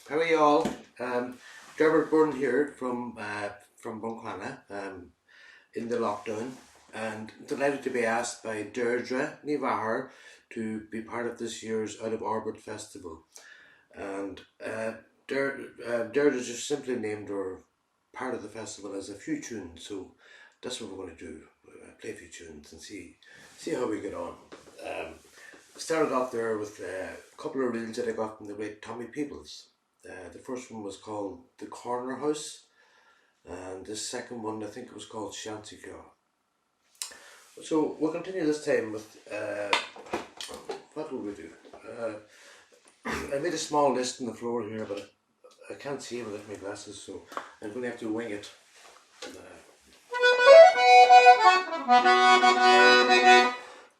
How are you all? Dermot Byrne here from Byrne in the lockdown, and delighted to be asked by Deirdre Nivahar to be part of this year's Out of Orbit Festival. And Deirdre just simply named her part of the festival as a few tunes, so that's what we're going to do. Play a few tunes and see how we get on. Started off there with a couple of reels that I got from the great Tommy Peoples. The first one was called The Corner House, and the second one I think it was called Shanty Caw. So we'll continue this time with, what will we do? I made a small list on the floor here, but I can't see it without my glasses, so I'm going to have to wing it.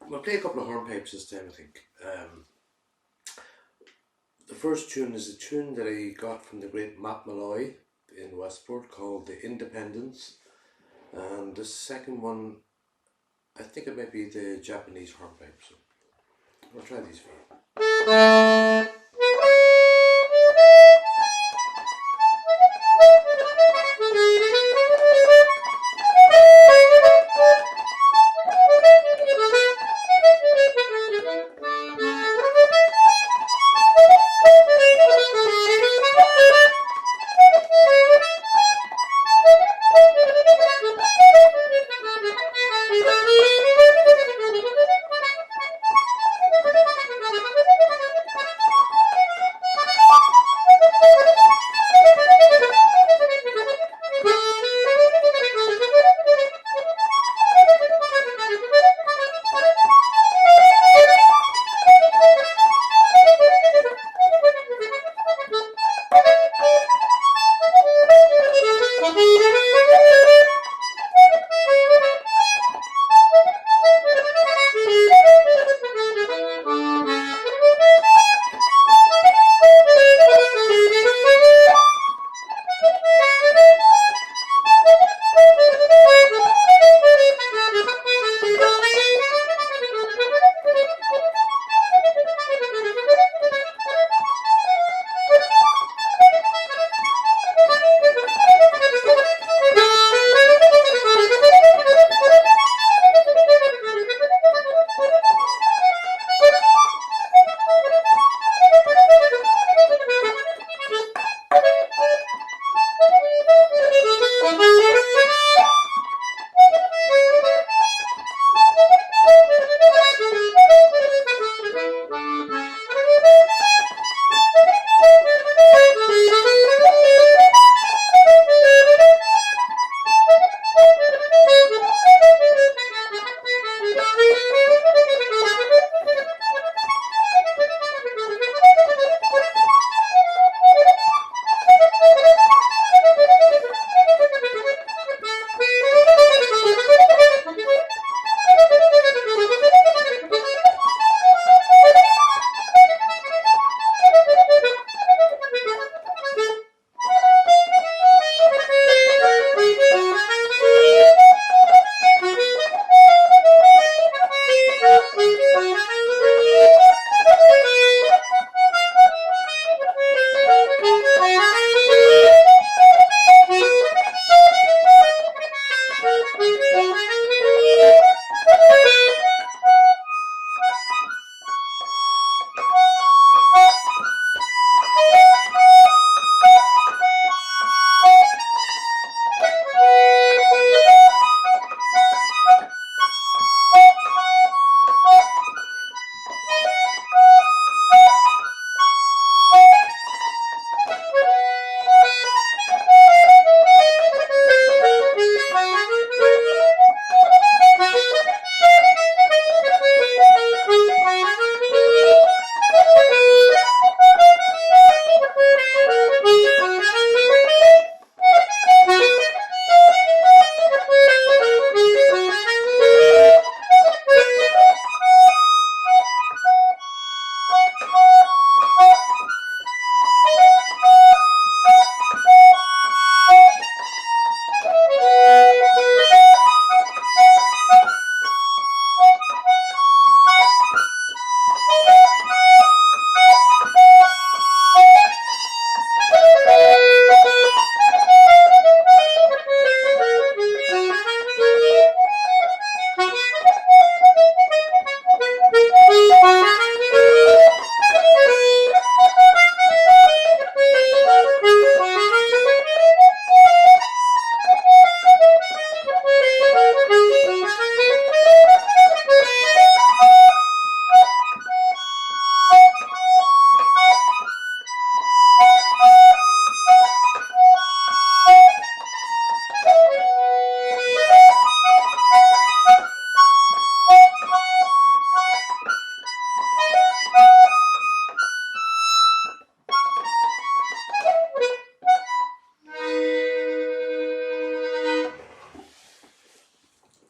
We'll play a couple of hornpipes this time, I think. The first tune is a tune that I got from the great Matt Malloy in Westport called The Independence, and the second one, I think it might be the Japanese hornpipe, so we'll try these for you.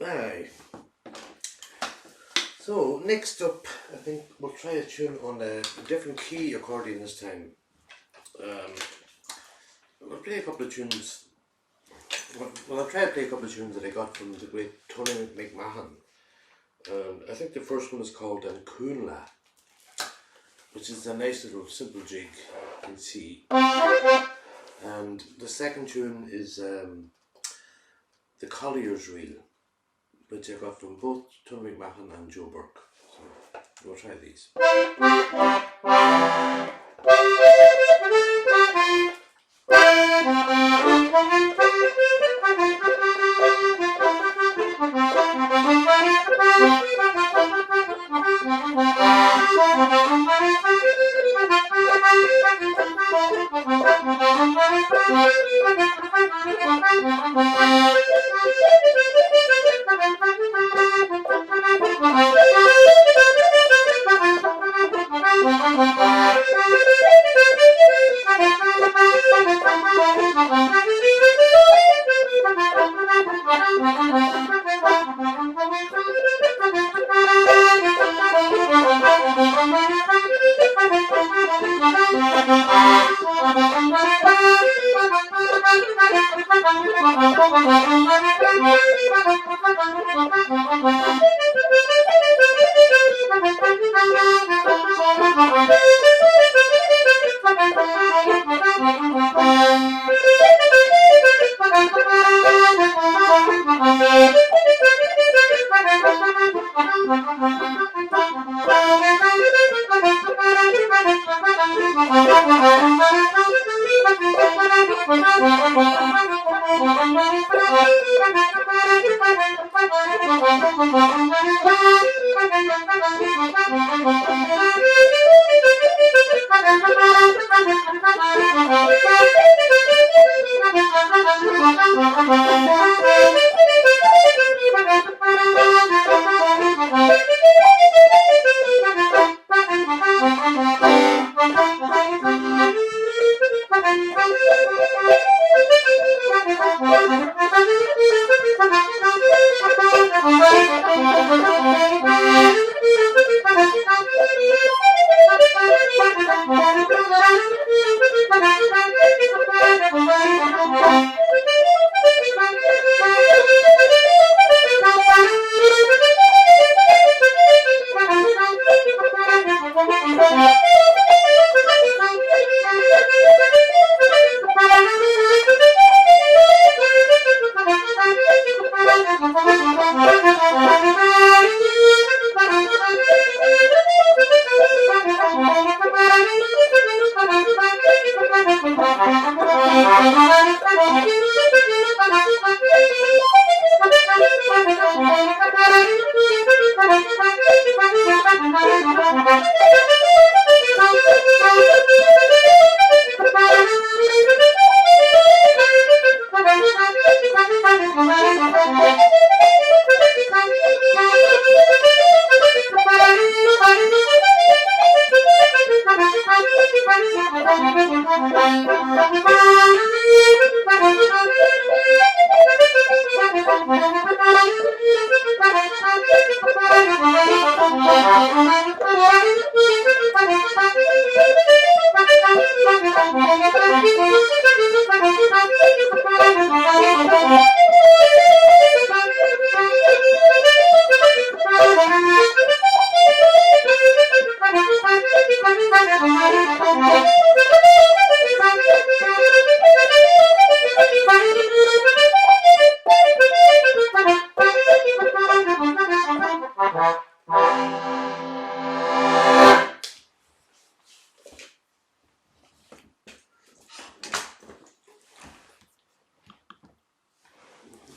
Aye. So next up, I think we'll try a tune on a different key accordion this time. I'll play a couple of tunes. Well, I'll try to play a couple of tunes that I got from the great Tony McMahon. I think the first one is called Cúnla, which is a nice little simple jig in C. And the second tune is the Collier's Reel, which I got from both Tony McMahon and Joe Burke. So we'll try these.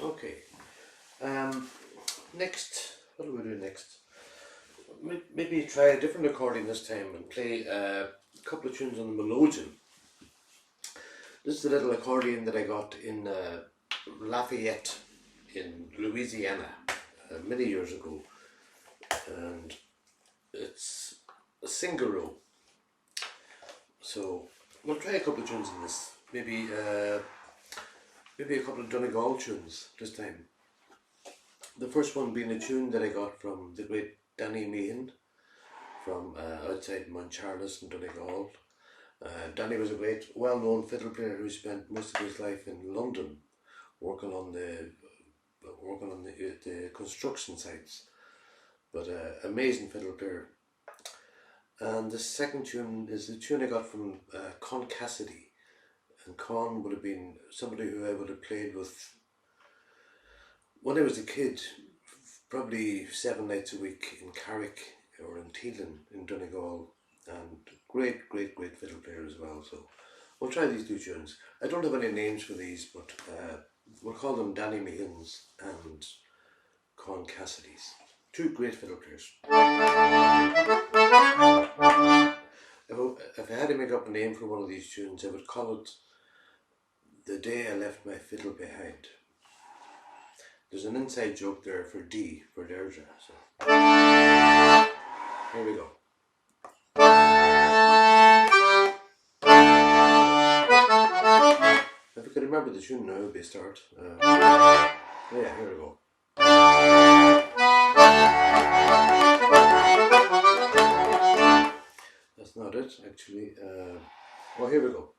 Okay. Next, what do we do next? Maybe try a different accordion this time and play a couple of tunes on the melodeon. This is a little accordion that I got in Lafayette in Louisiana many years ago, and it's a single row. So we'll try a couple of tunes in this. Maybe a couple of Donegal tunes this time. The first one being a tune that I got from the great Danny Meehan from outside Moncharles in Donegal. Danny was a great, well-known fiddle player who spent most of his life in London working on the construction sites. But amazing fiddle player. And the second tune is the tune I got from Con Cassidy. And Con would have been somebody who I would have played with when I was a kid, probably 7 nights a week in Carrick or in Teelan in Donegal. And great fiddle player as well. So we'll try these two tunes. I don't have any names for these, but we'll call them Danny Meehan's and Con Cassidy's. Two great fiddle players. If I had to make up a name for one of these tunes, I would call it The Day I Left My Fiddle Behind. There's an inside joke there for D, for Deirdre. So here we go. If I could remember the tune now, it would be a start. Yeah, here we go. That's not it, actually. Well, here we go.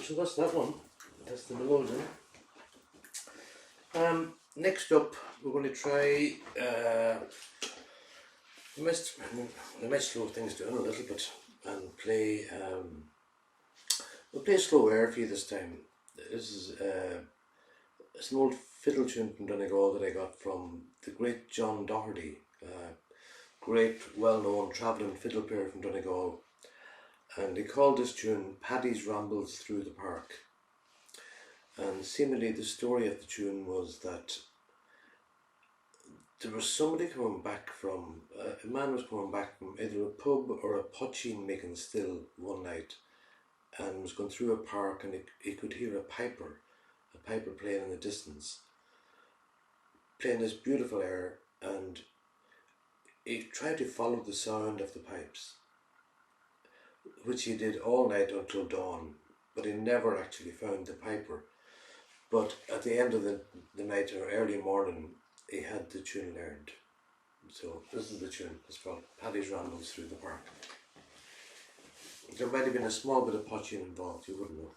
So that's that one. That's the melodeon. Next up, we're going to try. I might slow things down a little bit and play. We'll play slow air for you this time. This is it's an old fiddle tune from Donegal that I got from the great John Doherty, great well-known travelling fiddle player from Donegal. And he called this tune Paddy's Rambles Through the Park. And seemingly the story of the tune was that there was somebody coming back from, a man was coming back from either a pub or a potsheen making still one night, and was going through a park, and he could hear a piper playing in the distance, playing this beautiful air, and he tried to follow the sound of the pipes, which he did all night until dawn, but he never actually found the piper. But at the end of the night or early morning, he had the tune learned. So this is the tune. It's called Paddy's Rambles Through the Park. There might have been a small bit of pot tune involved, you wouldn't know.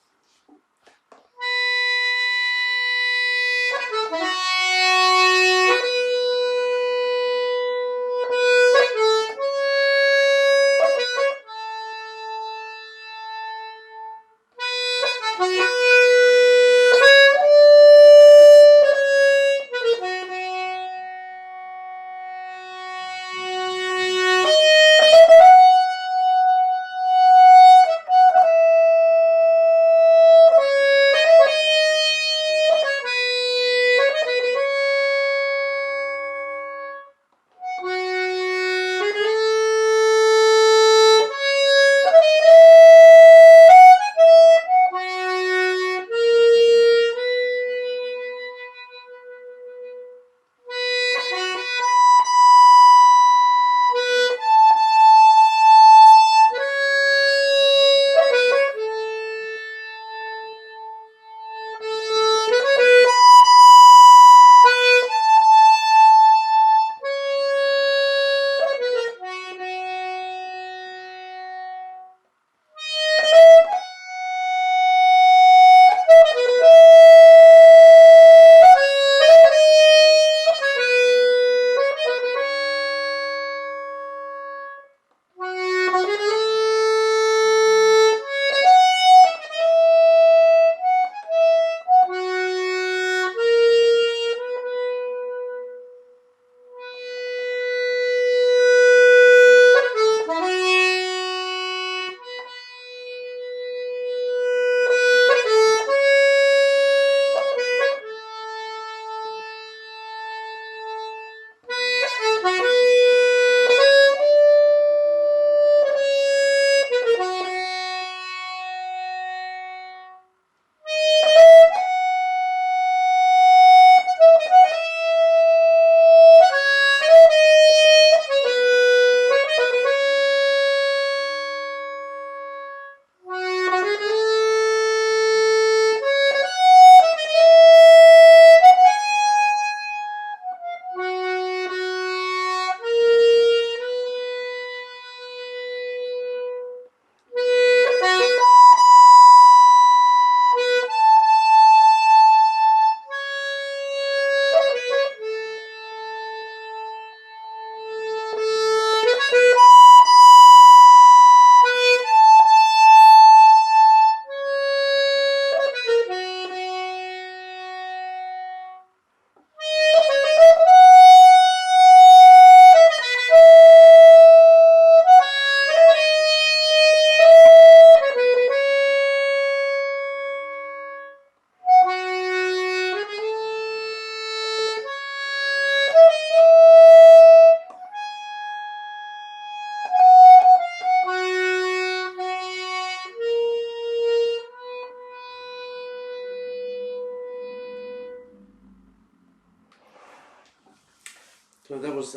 So that was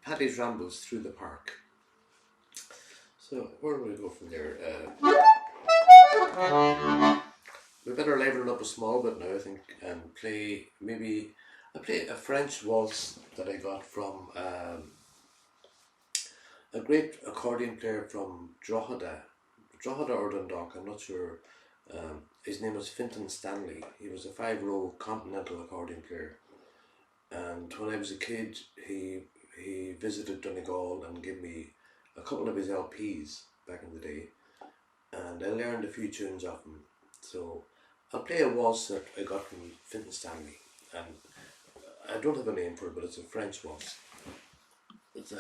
Paddy's Rambles Through the Park. So where do we go from there? We better liven it up a small bit now, I think, and play maybe I play a French waltz that I got from a great accordion player from Drogheda or Dundalk, I'm not sure. His name was Fintan Stanley. He was a 5-row continental accordion player, and when I was a kid he visited Donegal and gave me a couple of his LPs back in the day, and I learned a few tunes off him. So I'll play a waltz that I got from Fintan Stanley, and I don't have a name for it, but it's a French waltz. It's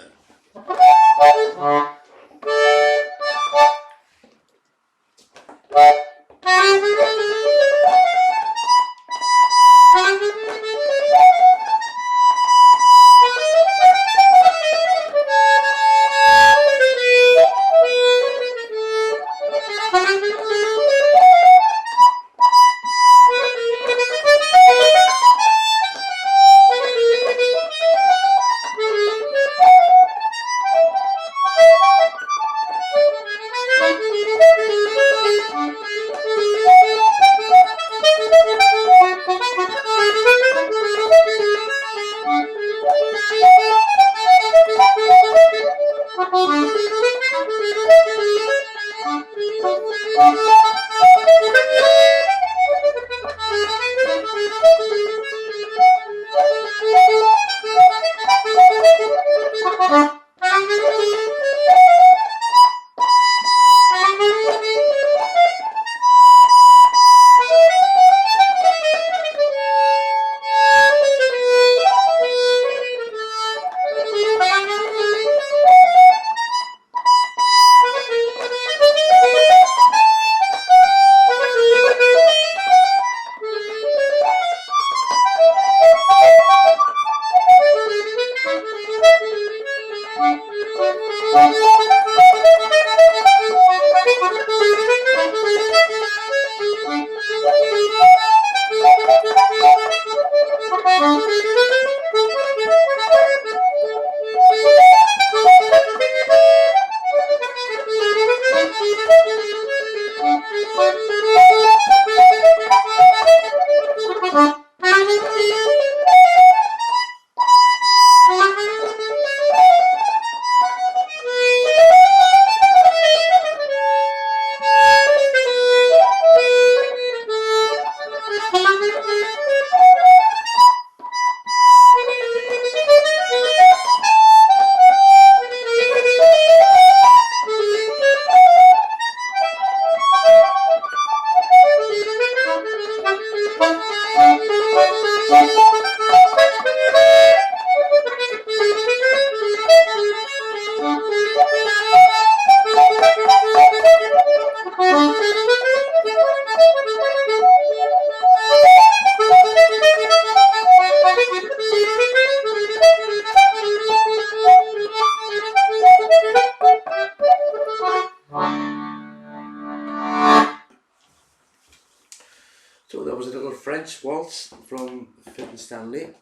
So that was a little French waltz from Fit and Stanley.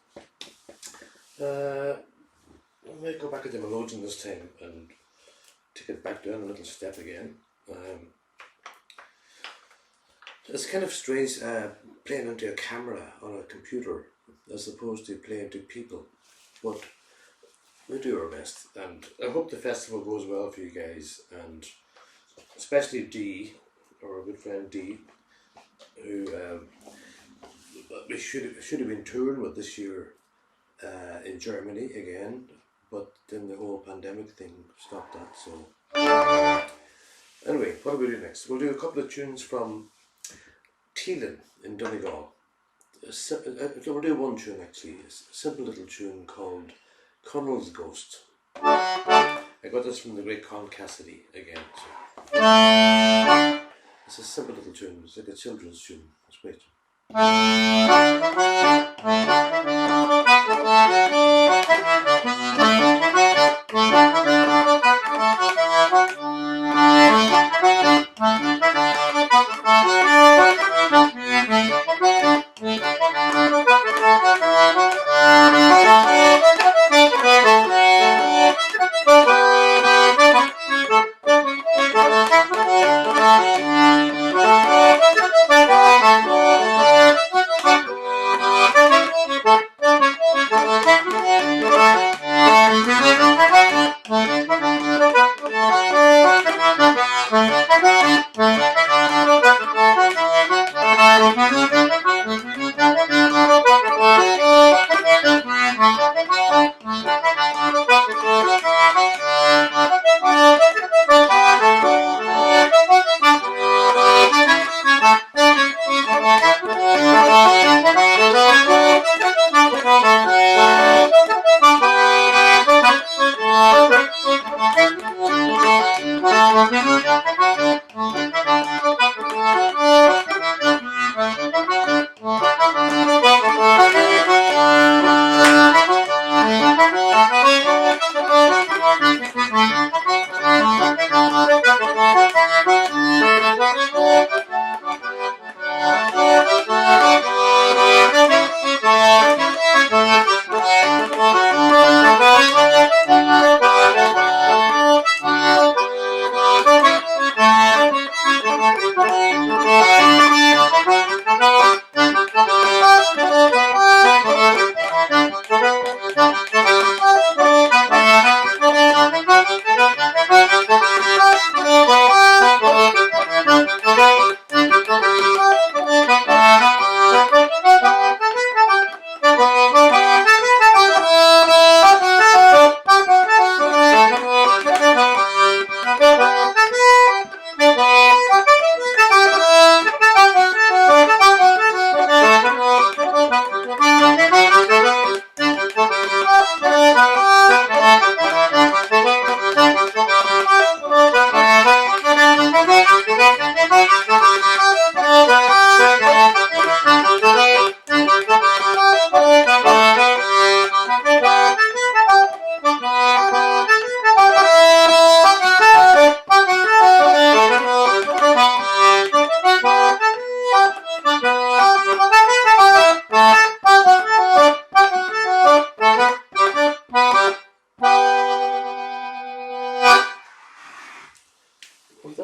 I might go back into melodeon this time and take it back down a little step again. It's kind of strange playing into a camera on a computer as opposed to playing to people, but we do our best, and I hope the festival goes well for you guys, and especially Dee, our good friend Dee, who we should have been touring with this year in Germany again, but then the whole pandemic thing stopped that. So anyway, what will we do next? We'll do a couple of tunes from Teelan in Donegal. We'll do one tune actually, a simple little tune called Connell's Ghost. I got this from the great Con Cassidy again. So. It's a simple little tune, it's like a children's tune. It's great.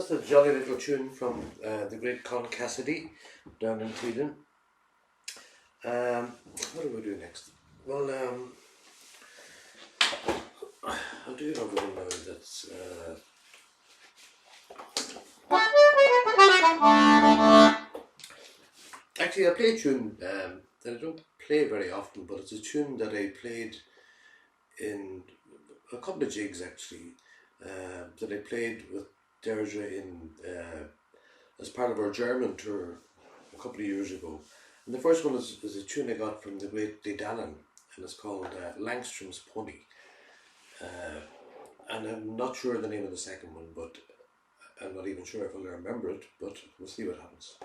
Just a jolly little tune from the great Con Cassidy down in Tweeden. What do we do next? Well, I'll do another one now that's actually I play a tune that I don't play very often, but it's a tune that I played in a couple of jigs actually, that I played with Deirdre in as part of our German tour a couple of years ago. And the first one is a tune I got from the great Dalen, and it's called Langstrom's Pony. And I'm not sure the name of the second one, but I'm not even sure if I'll remember it, but we'll see what happens.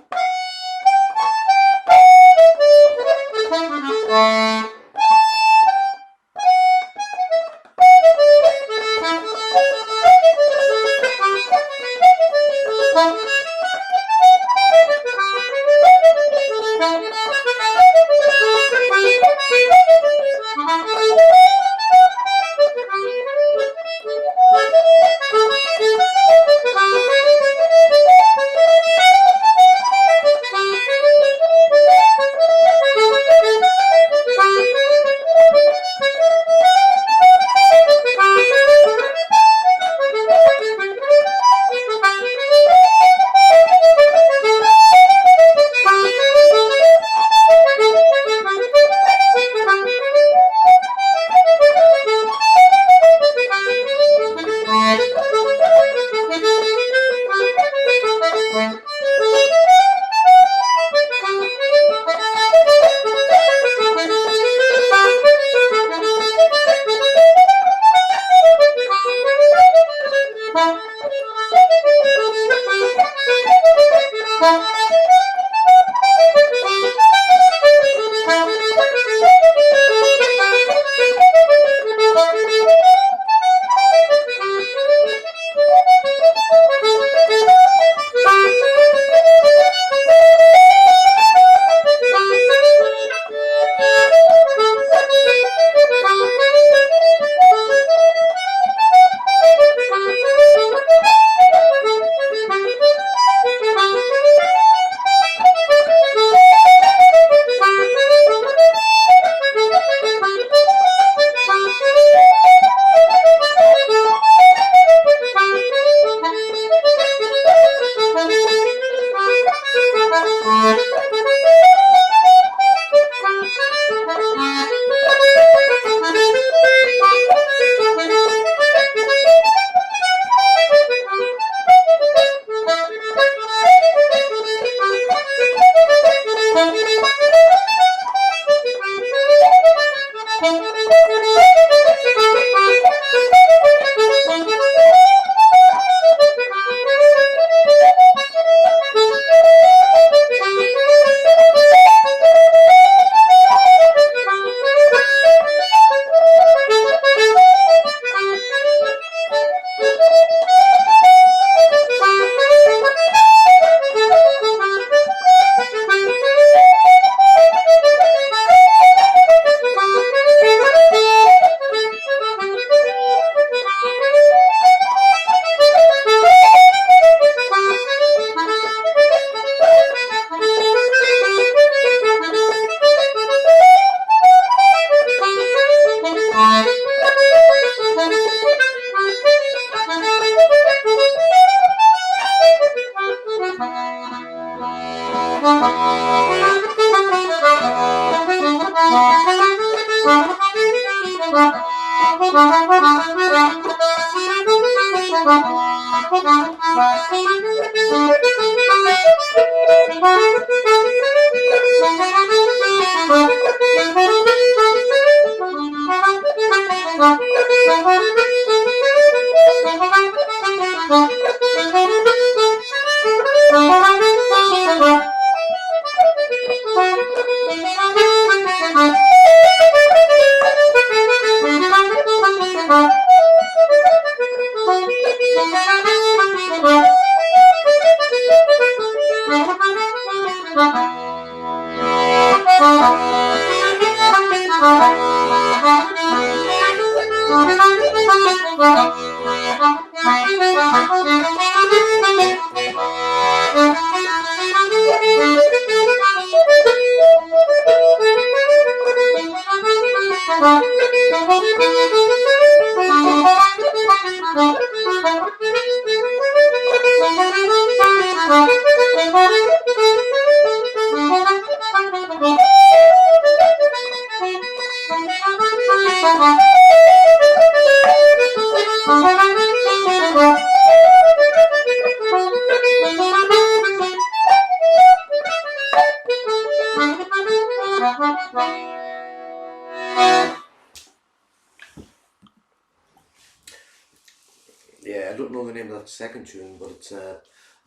Yeah, I don't know the name of that second tune, but it's a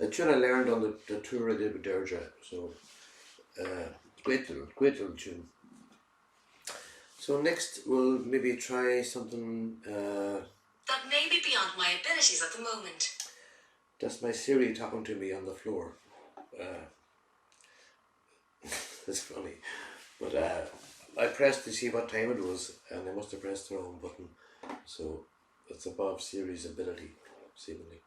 tune I learned on the tour I did with Dermot. So great little tune. So next we'll maybe try something. That may be beyond my abilities at the moment. That's my Siri talking to me on the floor. It's funny, but I pressed to see what time it was, and I must have pressed the wrong button. So it's above Siri's ability, seemingly.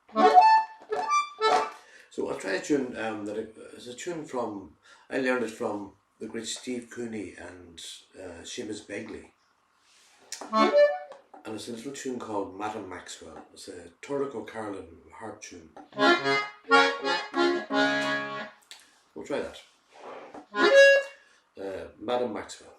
So I'll try a tune it's a tune from, I learned it from the great Steve Cooney and Seamus Begley. And it's a little tune called Madam Maxwell. It's a Turco Carolyn harp tune. We'll try that. Madam Maxwell.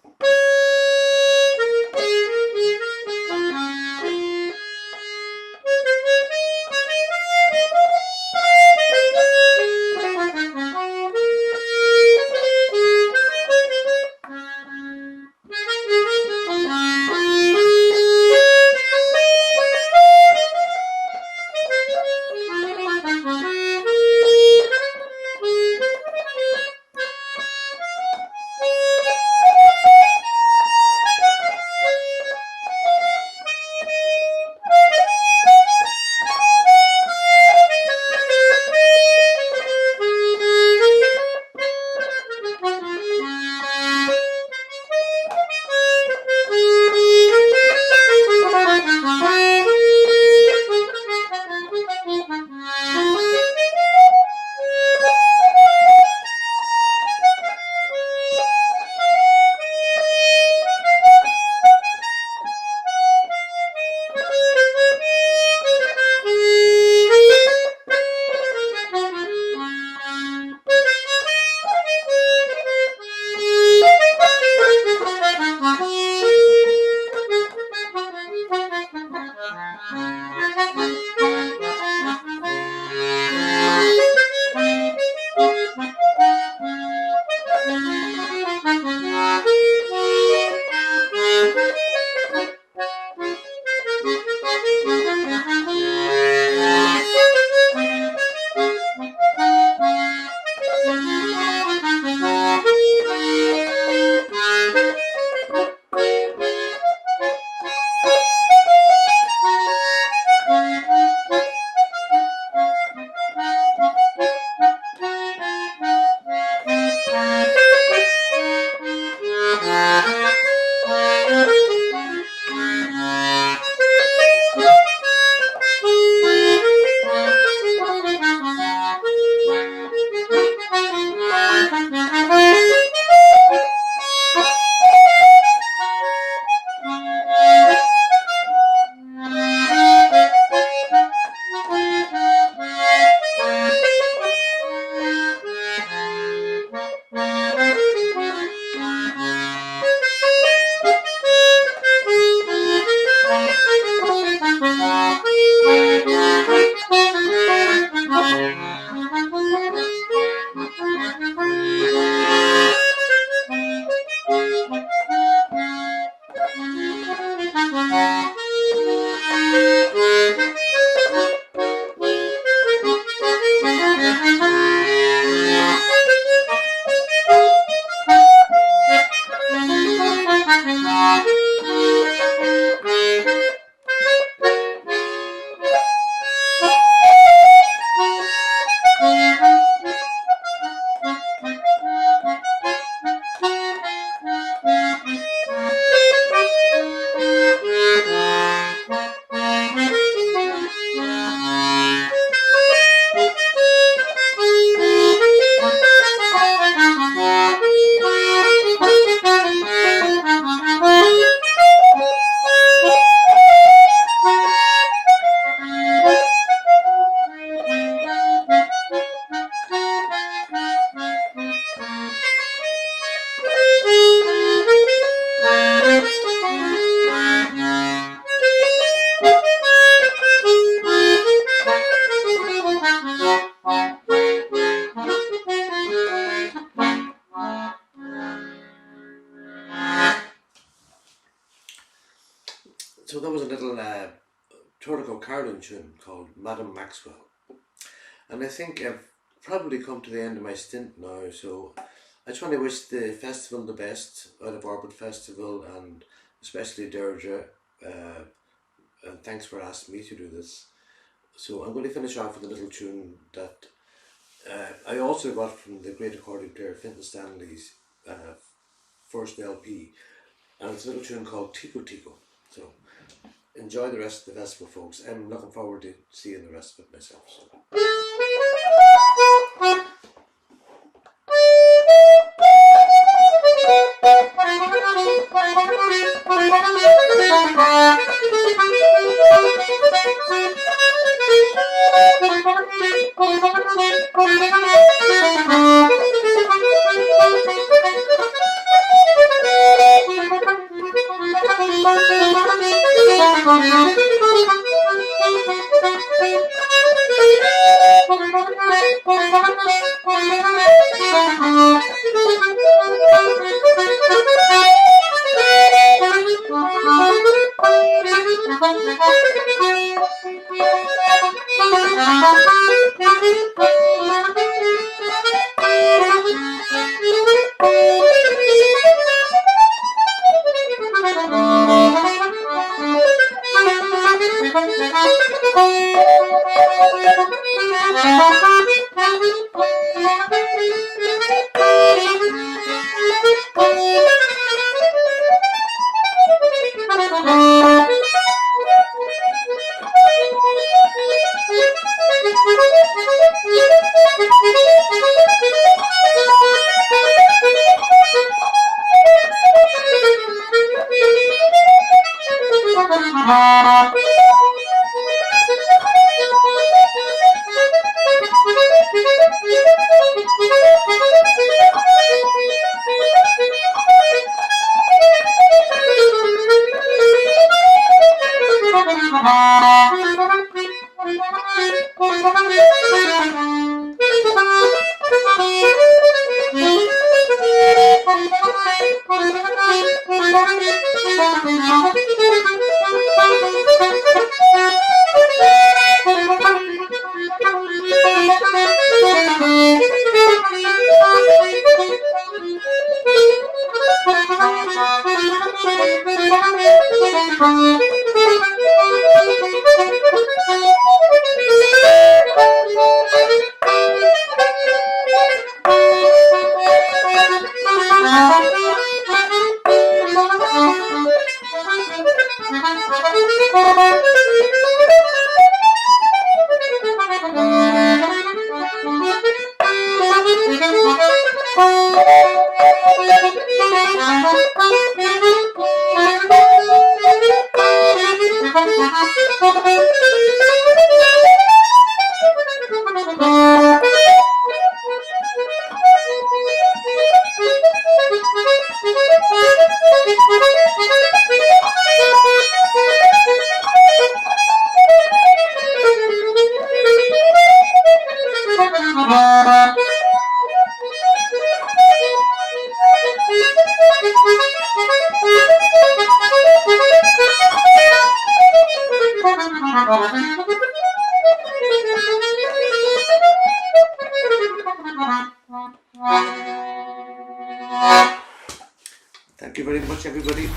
Turco Carolyn tune called Madam Maxwell. And I think I've probably come to the end of my stint now, so I just want to wish the festival the best out of Orbit Festival, and especially Deirdre, and thanks for asking me to do this. So I'm going to finish off with a little tune that I also got from the great accordion player Fintan Stanley's first LP, and it's a little tune called Tico Tico. So enjoy the rest of the festival, folks. I'm looking forward to seeing the rest of it myself. So. Thank you very much, everybody.